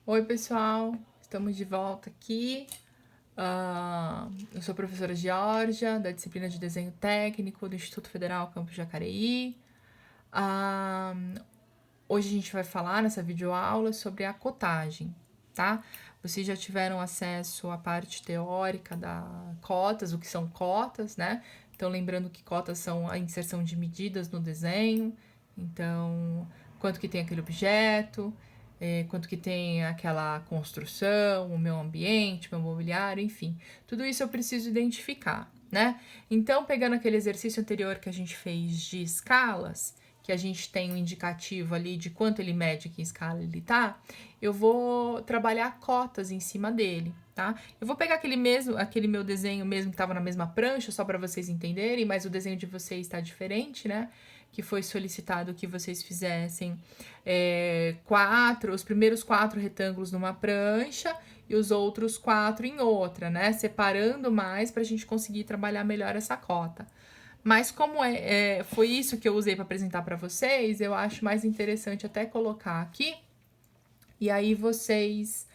Oi, pessoal, estamos de volta aqui. Eu sou a professora Georgia, da disciplina de Desenho Técnico do Instituto Federal Campus Jacareí. Ah, Hoje a gente vai falar nessa videoaula sobre a cotagem, tá? Vocês já tiveram acesso à parte teórica da cotas, o que são cotas, né? Então, lembrando que cotas são a inserção de medidas no desenho. Então, quanto que tem aquele objeto, quanto que tem aquela construção, o meu ambiente, o meu mobiliário, enfim. Tudo isso eu preciso identificar, né? Então, pegando aquele exercício anterior que a gente fez de escalas, que a gente tem um indicativo ali de quanto ele mede, que escala ele tá, eu vou trabalhar cotas em cima dele, tá? Eu vou pegar aquele meu desenho mesmo que estava na mesma prancha, só para vocês entenderem, mas o desenho de vocês está diferente, né? Que foi solicitado que vocês fizessem os primeiros 4 retângulos numa prancha e os outros 4 em outra, né? Separando mais para a gente conseguir trabalhar melhor essa cota. Mas como foi isso que eu usei para apresentar para vocês, eu acho mais interessante até colocar aqui. E aí vocês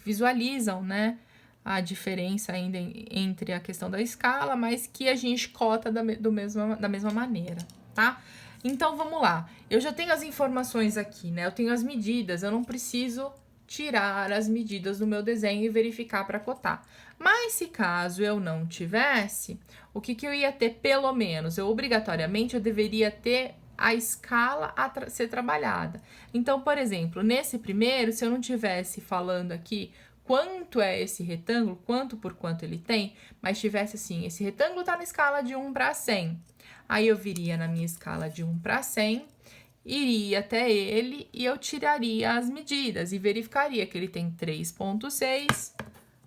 visualizam, né, a diferença ainda entre a questão da escala, mas que a gente cota da mesma maneira, tá? Então, vamos lá. Eu já tenho as informações aqui, né? Eu tenho as medidas, eu não preciso tirar as medidas do meu desenho e verificar para cotar. Mas se caso eu não tivesse, o que eu ia ter pelo menos? Obrigatoriamente eu deveria ter a escala a ser trabalhada. Então, por exemplo, nesse primeiro, se eu não tivesse falando aqui quanto é esse retângulo, quanto por quanto ele tem, mas tivesse assim, esse retângulo está na escala de 1 para 100. Aí eu viria na minha escala de 1 para 100, iria até ele e eu tiraria as medidas e verificaria que ele tem 3,6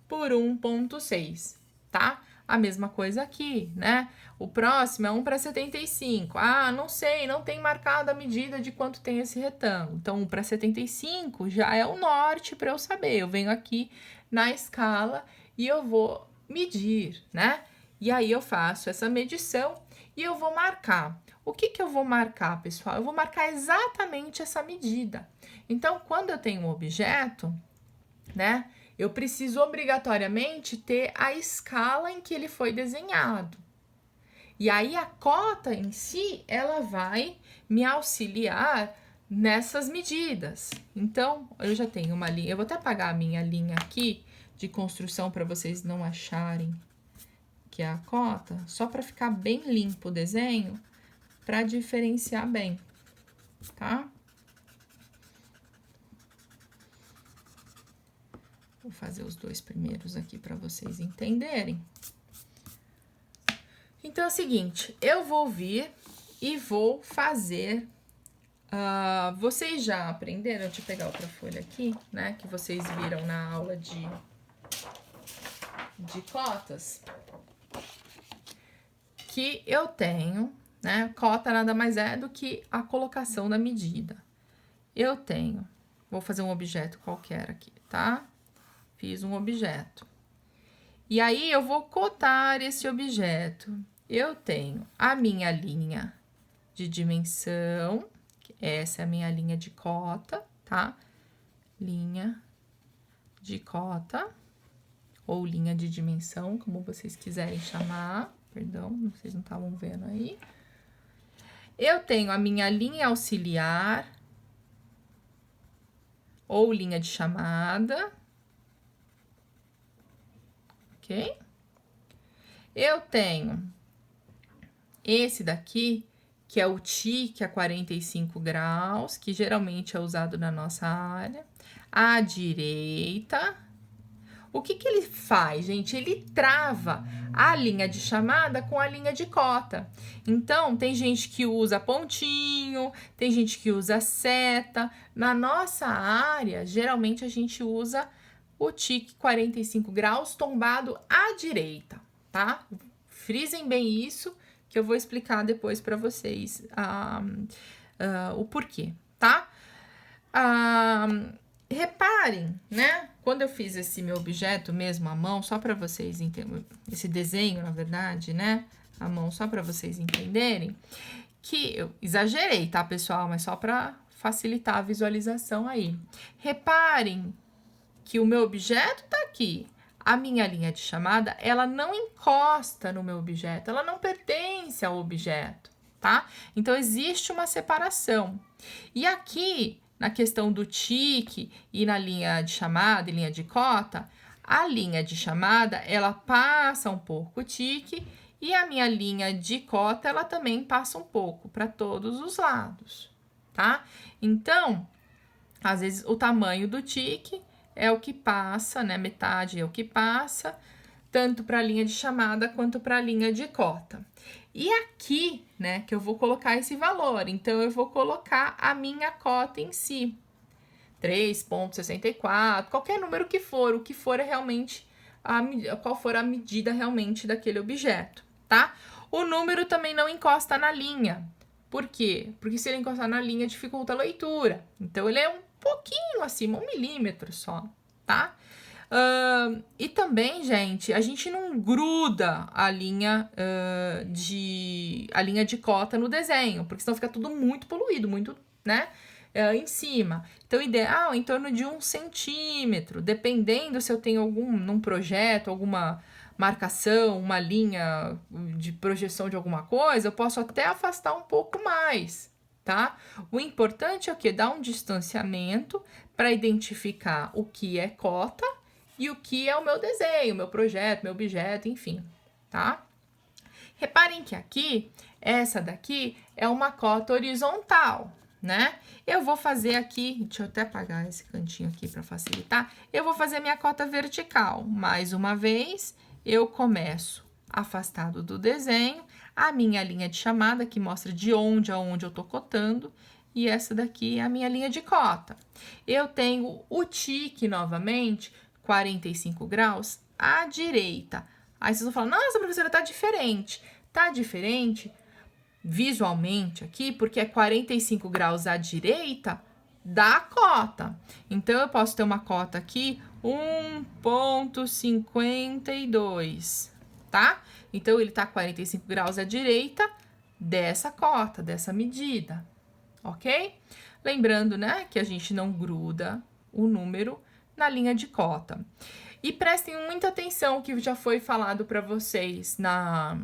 por 1,6, tá? A mesma coisa aqui, né? O próximo é 1 para 75. Ah, não sei, não tem marcado a medida de quanto tem esse retângulo. Então, 1 para 75 já é o norte para eu saber. Eu venho aqui na escala e eu vou medir, né? E aí eu faço essa medição e eu vou marcar. O que eu vou marcar, pessoal? Eu vou marcar exatamente essa medida. Então, quando eu tenho um objeto, né? Eu preciso obrigatoriamente ter a escala em que ele foi desenhado. E aí a cota em si, ela vai me auxiliar nessas medidas. Então, eu já tenho uma linha, eu vou até apagar a minha linha aqui de construção para vocês não acharem que é a cota, só para ficar bem limpo o desenho, para diferenciar bem, tá? Vou fazer os dois primeiros aqui para vocês entenderem. Então é o seguinte, eu vou vir e vou fazer. Vocês já aprenderam? Deixa eu pegar outra folha aqui, né? Que vocês viram na aula de cotas. Que eu tenho, né? Cota nada mais é do que a colocação da medida. Eu tenho, vou fazer um objeto qualquer aqui, tá? Fiz um objeto. E aí, eu vou cotar esse objeto. Eu tenho a minha linha de dimensão, essa é a minha linha de cota, tá? Linha de cota, ou linha de dimensão, como vocês quiserem chamar. Perdão, vocês não estavam vendo aí. Eu tenho a minha linha auxiliar, ou linha de chamada. Ok? Eu tenho esse daqui, que é o tique a 45 graus, que geralmente é usado na nossa área. À direita. O que ele faz, gente? Ele trava a linha de chamada com a linha de cota. Então, tem gente que usa pontinho, tem gente que usa seta. Na nossa área, geralmente a gente usa o tique 45 graus tombado à direita, tá? Frisem bem isso, que eu vou explicar depois para vocês o porquê, tá? Reparem, né? Quando eu fiz esse meu objeto mesmo à mão, só para vocês entenderem, esse desenho, na verdade, né? À mão, só para vocês entenderem, que eu exagerei, tá, pessoal? Mas só para facilitar a visualização aí. Reparem que o meu objeto tá aqui. A minha linha de chamada, ela não encosta no meu objeto, ela não pertence ao objeto, tá? Então, existe uma separação. E aqui, na questão do tique e na linha de chamada e linha de cota, a linha de chamada, ela passa um pouco o tique e a minha linha de cota, ela também passa um pouco para todos os lados, tá? Então, às vezes, o tamanho do tique é o que passa, né? Metade é o que passa, tanto para a linha de chamada quanto para a linha de cota. E aqui, né, que eu vou colocar esse valor. Então, eu vou colocar a minha cota em si. 3,64, qualquer número que for, o que for é realmente, qual for a medida realmente daquele objeto, tá? O número também não encosta na linha. Por quê? Porque se ele encostar na linha, dificulta a leitura. Então, ele é um pouquinho acima, 1 milímetro só, tá? E também, gente, a gente não gruda a linha de cota no desenho, porque senão fica tudo muito poluído, muito, né, em cima. Então, ideal em torno de 1 centímetro, dependendo se eu tenho num projeto, alguma marcação, uma linha de projeção de alguma coisa, eu posso até afastar um pouco mais, tá? O importante é o quê? Dar um distanciamento para identificar o que é cota e o que é o meu desenho, meu projeto, meu objeto, enfim, tá? Reparem que aqui, essa daqui é uma cota horizontal, né? Eu vou fazer aqui, deixa eu até apagar esse cantinho aqui para facilitar. Eu vou fazer minha cota vertical. Mais uma vez, eu começo afastado do desenho, a minha linha de chamada, que mostra de onde a onde eu tô cotando, e essa daqui é a minha linha de cota. Eu tenho o tique, novamente, 45 graus à direita. Aí vocês vão falar, nossa, professora, tá diferente. Tá diferente visualmente aqui, porque é 45 graus à direita da cota. Então, eu posso ter uma cota aqui, 1,52, tá? Então, ele tá 45 graus à direita dessa cota, dessa medida, ok? Lembrando, né, que a gente não gruda o número na linha de cota. E prestem muita atenção que já foi falado para vocês na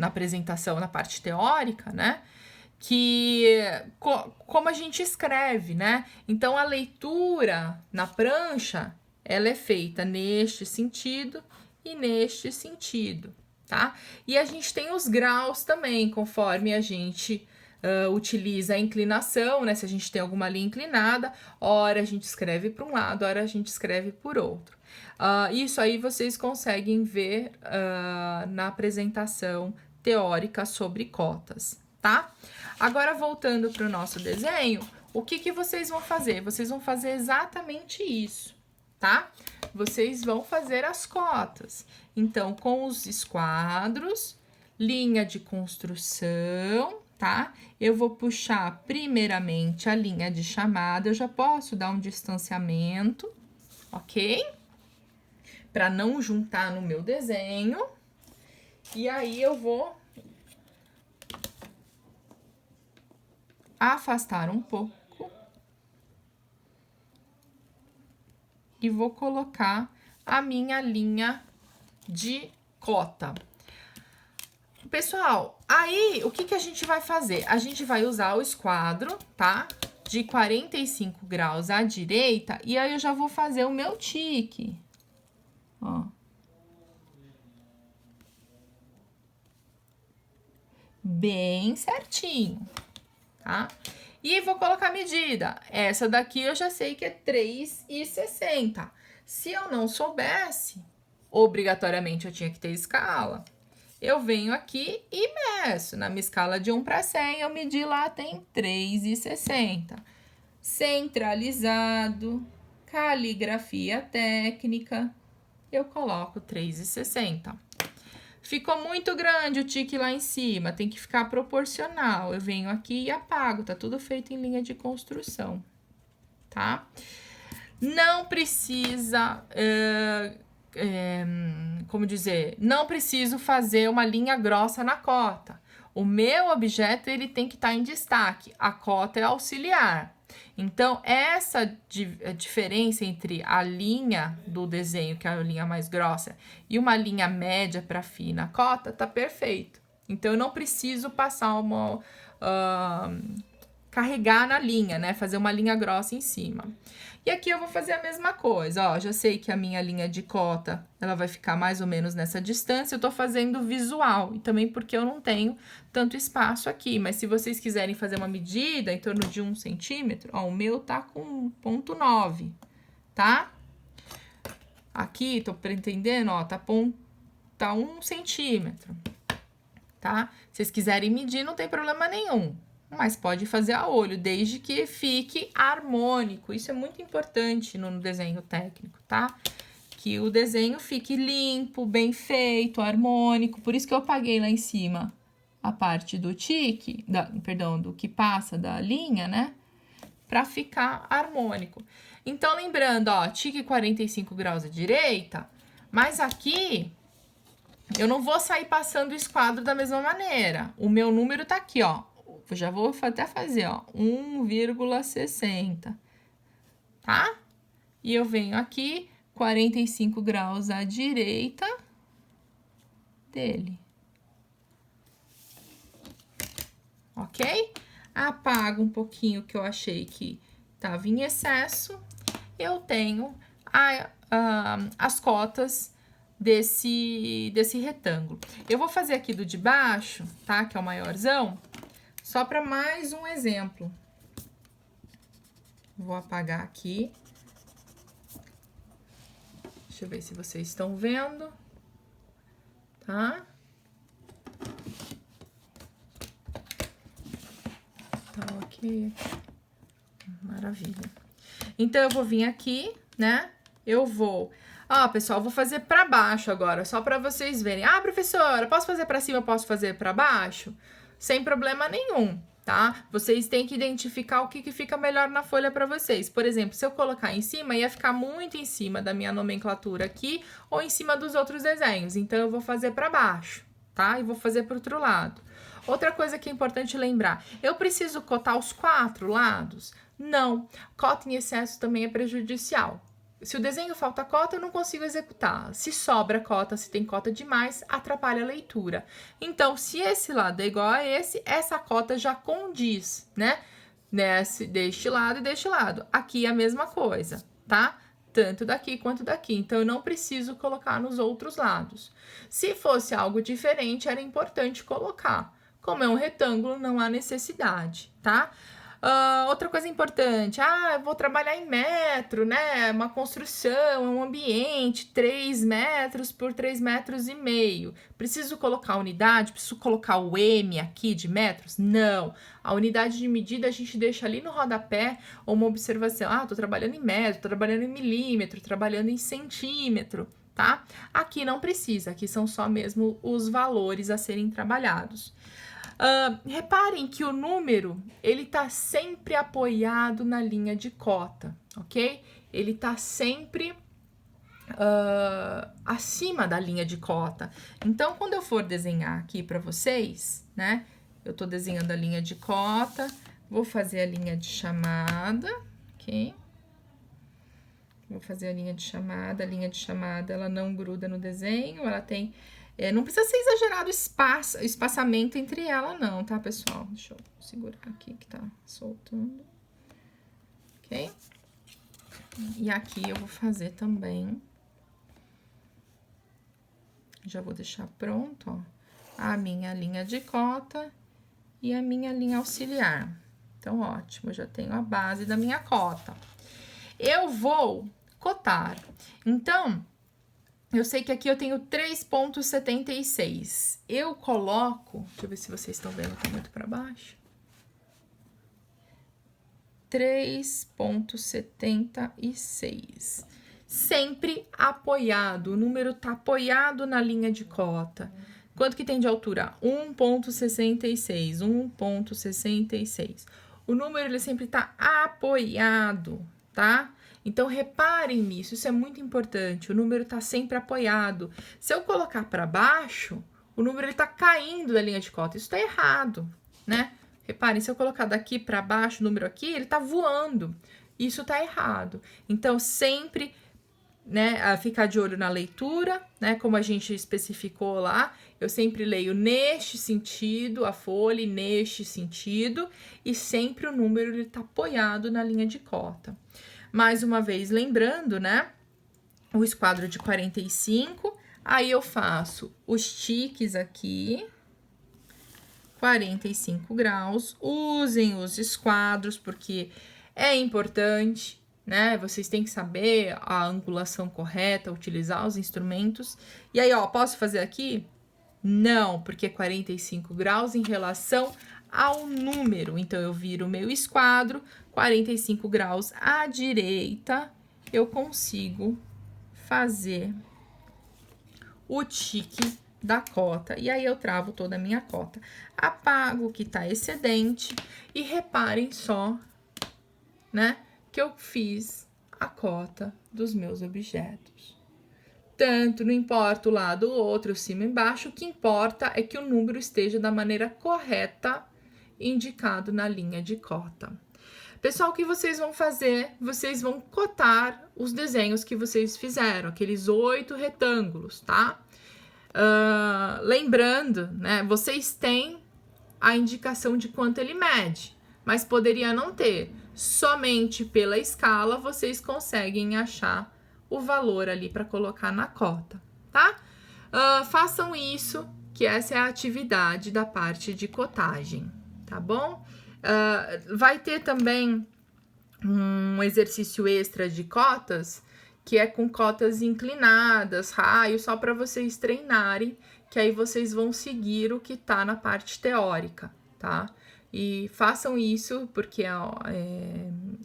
apresentação, na parte teórica, né? Que como a gente escreve, né? Então, a leitura na prancha, ela é feita neste sentido e neste sentido, tá? E a gente tem os graus também, conforme a gente utiliza a inclinação, né? Se a gente tem alguma linha inclinada, ora a gente escreve para um lado, ora a gente escreve por outro. Isso aí vocês conseguem ver na apresentação teórica sobre cotas, tá? Agora, voltando para o nosso desenho, o que vocês vão fazer? Vocês vão fazer exatamente isso, tá? Vocês vão fazer as cotas. Então, com os esquadros, linha de construção, tá? Eu vou puxar primeiramente a linha de chamada, eu já posso dar um distanciamento, ok? Para não juntar no meu desenho. E aí, eu vou afastar um pouco e vou colocar a minha linha de cota. Pessoal, aí o que a gente vai fazer? A gente vai usar o esquadro, tá? De 45 graus à direita, e aí eu já vou fazer o meu tique. Ó. Bem certinho, tá? E vou colocar a medida. Essa daqui eu já sei que é 3,60. Se eu não soubesse, obrigatoriamente eu tinha que ter escala. Eu venho aqui e meço. Na minha escala de 1 para 100, eu medi lá, tem 3,60. Centralizado, caligrafia técnica, eu coloco 3,60. Ficou muito grande o tique lá em cima, tem que ficar proporcional. Eu venho aqui e apago, tá tudo feito em linha de construção, tá? Não precisa, como dizer, não preciso fazer uma linha grossa na cota. O meu objeto, ele tem que estar em destaque. A cota é auxiliar. Então, essa diferença entre a linha do desenho, que é a linha mais grossa, e uma linha média para fina cota, tá perfeito. Então, eu não preciso passar carregar na linha, né? Fazer uma linha grossa em cima. E aqui eu vou fazer a mesma coisa, ó. Já sei que a minha linha de cota, ela vai ficar mais ou menos nessa distância. Eu tô fazendo visual, e também porque eu não tenho tanto espaço aqui. Mas se vocês quiserem fazer uma medida em torno de 1 centímetro, ó, o meu tá com 0,9, tá? Aqui, tô pretendendo, ó, tá 1 centímetro, tá? Se vocês quiserem medir, não tem problema nenhum. Mas pode fazer a olho, desde que fique harmônico. Isso é muito importante no desenho técnico, tá? Que o desenho fique limpo, bem feito, harmônico. Por isso que eu apaguei lá em cima a parte do tique, do que passa da linha, né? Pra ficar harmônico. Então, lembrando, ó, tique 45 graus à direita, mas aqui eu não vou sair passando o esquadro da mesma maneira. O meu número tá aqui, ó. Eu já vou até fazer, ó, 1,60, tá? E eu venho aqui, 45 graus à direita dele. Ok? Apago um pouquinho que eu achei que tava em excesso. Eu tenho as cotas desse retângulo. Eu vou fazer aqui do de baixo, tá? Que é o maiorzão. Só para mais um exemplo. Vou apagar aqui. Deixa eu ver se vocês estão vendo. Tá? Tá ok. Maravilha. Então, eu vou vir aqui, né? Eu vou... pessoal, eu vou fazer para baixo agora, só para vocês verem. Professora, posso fazer para cima, posso fazer para baixo? Sem problema nenhum, tá? Vocês têm que identificar o que fica melhor na folha para vocês. Por exemplo, se eu colocar em cima, ia ficar muito em cima da minha nomenclatura aqui ou em cima dos outros desenhos. Então, eu vou fazer para baixo, tá? E vou fazer para o outro lado. Outra coisa que é importante lembrar, eu preciso cotar os 4 lados? Não, cota em excesso também é prejudicial. Se o desenho falta cota, eu não consigo executar. Se sobra cota, se tem cota demais, atrapalha a leitura. Então, se esse lado é igual a esse, essa cota já condiz, né? Deste lado e deste lado. Aqui é a mesma coisa, tá? Tanto daqui quanto daqui. Então, eu não preciso colocar nos outros lados. Se fosse algo diferente, era importante colocar. Como é um retângulo, não há necessidade, tá? Outra coisa importante, eu vou trabalhar em metro, né? Uma construção, um ambiente, 3 metros por 3,5 metros. Preciso colocar a unidade? Preciso colocar o M aqui de metros? Não. A unidade de medida a gente deixa ali no rodapé ou uma observação. Tô trabalhando em metro, tô trabalhando em milímetro, trabalhando em centímetro, tá? Aqui não precisa, aqui são só mesmo os valores a serem trabalhados. Reparem que o número, ele tá sempre apoiado na linha de cota, ok? Ele tá sempre acima da linha de cota. Então, quando eu for desenhar aqui para vocês, né? Eu tô desenhando a linha de cota, vou fazer a linha de chamada, ok? Vou fazer a linha de chamada, ela não gruda no desenho, ela tem... não precisa ser exagerado o espaçamento entre ela, não, tá, pessoal? Deixa eu segurar aqui que tá soltando. Ok? E aqui eu vou fazer também. Já vou deixar pronto, ó, a minha linha de cota e a minha linha auxiliar. Então, ótimo, eu já tenho a base da minha cota. Eu vou cotar. Então... eu sei que aqui eu tenho 3,76. Eu coloco... deixa eu ver se vocês estão vendo, tá muito para baixo. 3,76. Sempre apoiado. O número tá apoiado na linha de cota. Quanto que tem de altura? 1,66. 1,66. O número, ele sempre tá apoiado, tá? Então, reparem nisso, isso é muito importante, o número tá sempre apoiado. Se eu colocar para baixo, o número ele tá caindo da linha de cota. Isso tá errado, né? Reparem, se eu colocar daqui para baixo o número aqui, ele tá voando. Isso tá errado. Então, sempre, né, ficar de olho na leitura, né? Como a gente especificou lá, eu sempre leio neste sentido, a folha neste sentido, e sempre o número ele tá apoiado na linha de cota. Mais uma vez, lembrando, né? O esquadro de 45, aí eu faço os tiques aqui, 45 graus, usem os esquadros, porque é importante, né? Vocês têm que saber a angulação correta, utilizar os instrumentos. E aí, ó, posso fazer aqui? Não, porque 45 graus em relação ao número. Então, eu viro o meu esquadro, 45 graus à direita, eu consigo fazer o tique da cota. E aí, eu travo toda a minha cota. Apago o que tá excedente e reparem só, né, que eu fiz a cota dos meus objetos. Tanto, não importa o lado ou outro, cima e embaixo, o que importa é que o número esteja da maneira correta, indicado na linha de cota. Pessoal, o que vocês vão fazer? Vocês vão cotar os desenhos que vocês fizeram, aqueles 8 retângulos, tá? Lembrando, né, vocês têm a indicação de quanto ele mede, mas poderia não ter. Somente pela escala vocês conseguem achar o valor ali para colocar na cota, tá? Façam isso, que essa é a atividade da parte de cotagem, tá bom? Vai ter também um exercício extra de cotas, que é com cotas inclinadas, raios, só para vocês treinarem, que aí vocês vão seguir o que tá na parte teórica, tá? E façam isso, porque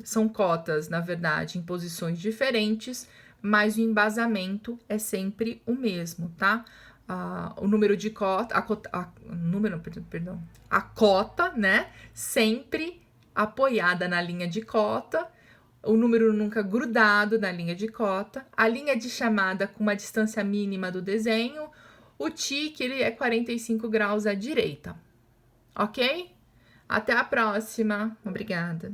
são cotas, na verdade, em posições diferentes, mas o embasamento é sempre o mesmo, tá? O número de cota, a cota, né? Sempre apoiada na linha de cota, o número nunca grudado na linha de cota, a linha de chamada com uma distância mínima do desenho, o tique ele é 45 graus à direita, ok? Até a próxima, obrigada.